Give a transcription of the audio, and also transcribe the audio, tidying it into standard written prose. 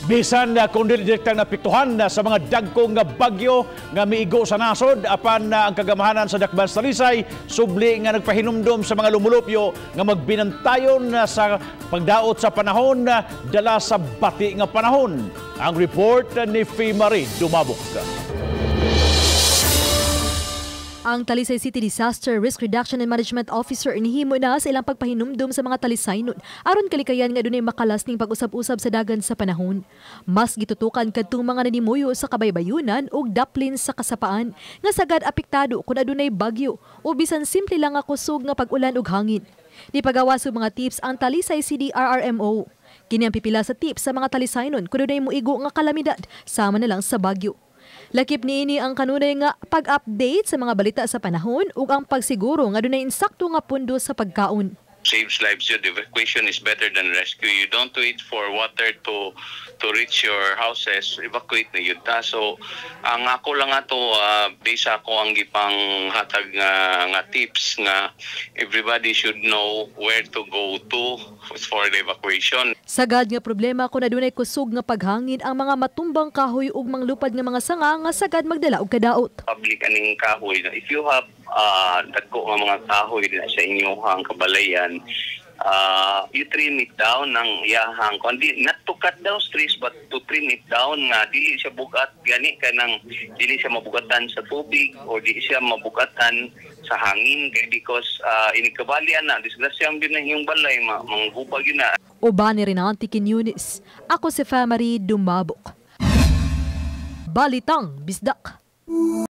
Bisan kung dili direktang napiktuhan sa mga dagkong nga bagyo nga miigo sa nasod apan ang kagamahanan sa Dakban sa Talisay subli nga nagpahinumdom sa mga lumulupyo nga magbinantayon sa pagdaot sa panahon dala sa bati nga panahon. Ang report ni Marie Dumabok. Ang Talisay City Disaster Risk Reduction and Management Officer inihimo na sa ilang pagpahinumdom sa mga Talisaynon aron kalikayan nga dunay makalas ning pag-usab-usab sa dagan sa panahon. Mas gitutukan kadtong mga nanimuyo sa kabaybayunan ug Daplin sa Kasapaan nga sagad apektado kun adunay bagyo o bisan simple lang nga kusog nga pag-ulan ug hangin. Nipagawas og mga tips ang Talisay City RRMO. Kini ang pipila sa tips sa mga Talisaynon kun dunay moigo nga kalamidad sama na lang sa bagyo. Lakip niini ang kanunay nga pag-update sa mga balita sa panahon ug ang pagsiguro nga dunay insakto nga pundo sa pagkaon. Saves lives yun. Evacuation is better than rescue. You don't wait for water to reach your houses. Evacuate na yun. So, ang ako lang ato, based ako ang gipang hatag nga tips nga everybody should know where to go to for the evacuation. Sagad nga problema kung adunay kusog nga paghangin ang mga matumbang kahoy ug manglupad nga mga sanga nga sagad magdala og kadaot. Public aning kahoy. If you have dagko nga mga kahoy sa inyong kabalayan, you trim it down ng iyahang kundi not to cut down trees but to trim it down nga dili siya bugat gani kanang dili siya mabugatan sa tubig o dili siya mabugatan sa hangin because inikabalian na disgrasya ang yung balay manghubag yun na. Uban ni Rinanti Quiñones. Ako si Marie Dumabok. Balitang Bisdak.